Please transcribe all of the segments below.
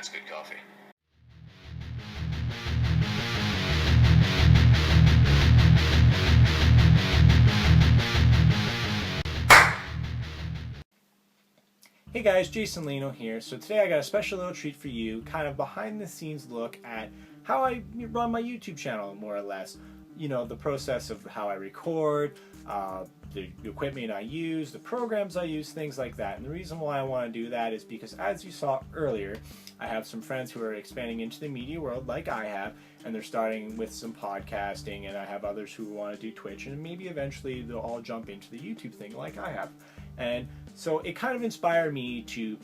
That's good coffee. Hey guys, Jason Leno here. So today I got a special little treat for you, kind of behind the scenes look at how I run my YouTube channel, more or less. You know, the process of how I record, the equipment I use, the programs I use, things like that. And the reason why I want to do that is because, as you saw earlier, I have some friends who are expanding into the media world like I have, and they're starting with some podcasting, and I have others who want to do Twitch, and maybe eventually they'll all jump into the YouTube thing like I have. And so it kind of inspired me to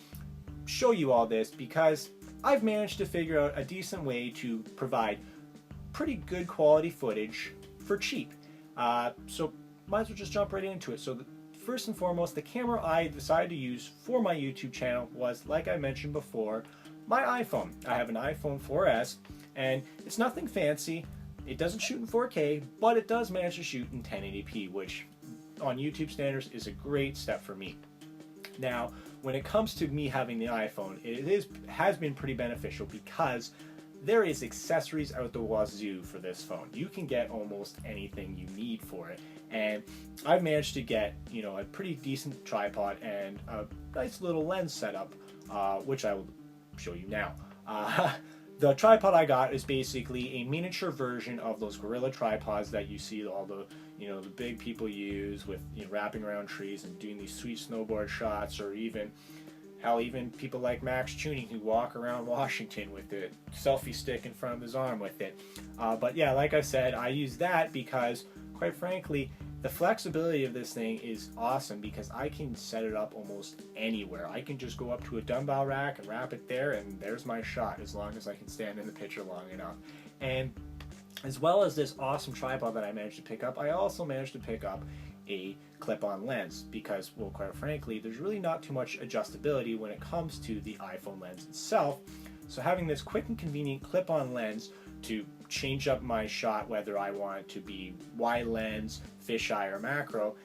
show you all this because I've managed to figure out a decent way to provide pretty good quality footage for cheap. So might as well just jump right into it. So first and foremost, the camera I decided to use for my YouTube channel was, like I mentioned before, my iPhone. I have an iPhone 4S, and it's nothing fancy. It doesn't shoot in 4K, but it does manage to shoot in 1080p, which on YouTube standards is a great step for me. Now, when it comes to me having the iPhone, has been pretty beneficial because there is accessories out the wazoo for this phone. You can get almost anything you need for it, and I've managed to get, you know, a pretty decent tripod and a nice little lens setup, which I will show you now. The tripod I got is basically a miniature version of those gorilla tripods that you see all the, you know, the big people use with, you know, wrapping around trees and doing these sweet snowboard shots, or even people like Max Tuning who walk around Washington with the selfie stick in front of his arm with it. But yeah, like I said, I use that because, quite frankly, the flexibility of this thing is awesome because I can set it up almost anywhere. I can just go up to a dumbbell rack and wrap it there, and there's my shot, as long as I can stand in the picture long enough. And as well as this awesome tripod that I managed to pick up, I also managed to pick up a clip-on lens because, well, quite frankly, there's really not too much adjustability when it comes to the iPhone lens itself. So having this quick and convenient clip-on lens to change up my shot, whether I want it to be wide lens, fisheye, or macro,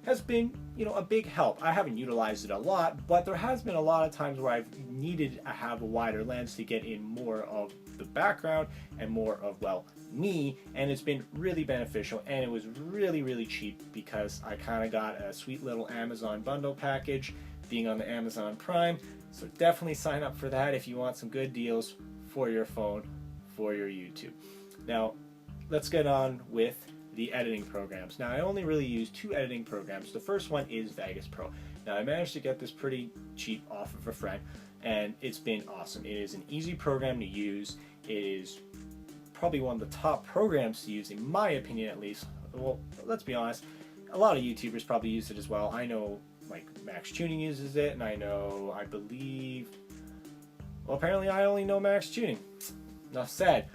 has been, you know, a big help. I haven't utilized it a lot, but there has been a lot of times where I've needed to have a wider lens to get in more of the background and more of, well, me, and it's been really beneficial, and it was really, really cheap because I kind of got a sweet little Amazon bundle package, being on the Amazon Prime. So definitely sign up for that if you want some good deals for your phone, for your YouTube. Now, let's get on with the editing programs. Now, I only really use two editing programs. The first one is Vegas Pro. Now, I managed to get this pretty cheap off of a friend, and it's been awesome. It is an easy program to use. It is probably one of the top programs to use, in my opinion at least. Well, let's be honest, a lot of YouTubers probably use it as well. I know, like, Max Tuning uses it, and I believe, well, apparently I only know Max Tuning. Enough said.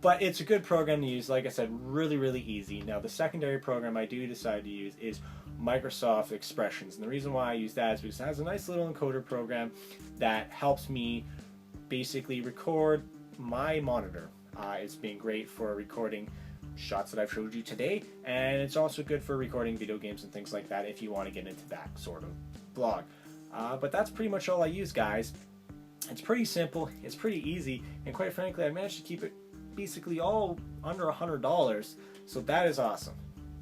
But it's a good program to use. Like I said, really, really easy. Now, the secondary program I do decide to use is Microsoft Expressions. And the reason why I use that is because it has a nice little encoder program that helps me basically record my monitor. It's been great for recording shots that I've showed you today, and it's also good for recording video games and things like that if you want to get into that sort of blog. But that's pretty much all I use, guys. It's pretty simple, it's pretty easy, and quite frankly, I managed to keep it basically all under $100, so that is awesome.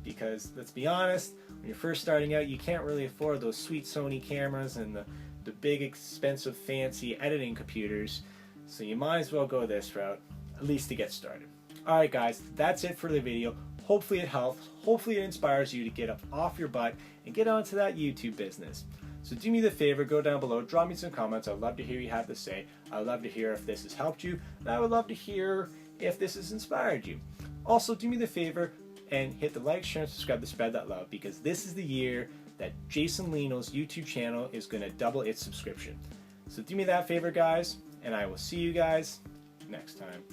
Because let's be honest, when you're first starting out, you can't really afford those sweet Sony cameras and the big, expensive, fancy editing computers, so you might as well go this route, at least to get started. Alright guys, that's it for the video. Hopefully it helps, hopefully it inspires you to get up off your butt and get onto that YouTube business. So do me the favor, go down below, drop me some comments. I'd love to hear what you have to say. I'd love to hear if this has helped you, and I would love to hear if this has inspired you. Also, do me the favor and hit the like, share, and subscribe to spread that love, because this is the year that Jason Leno's YouTube channel is going to double its subscription. So do me that favor, guys, and I will see you guys next time.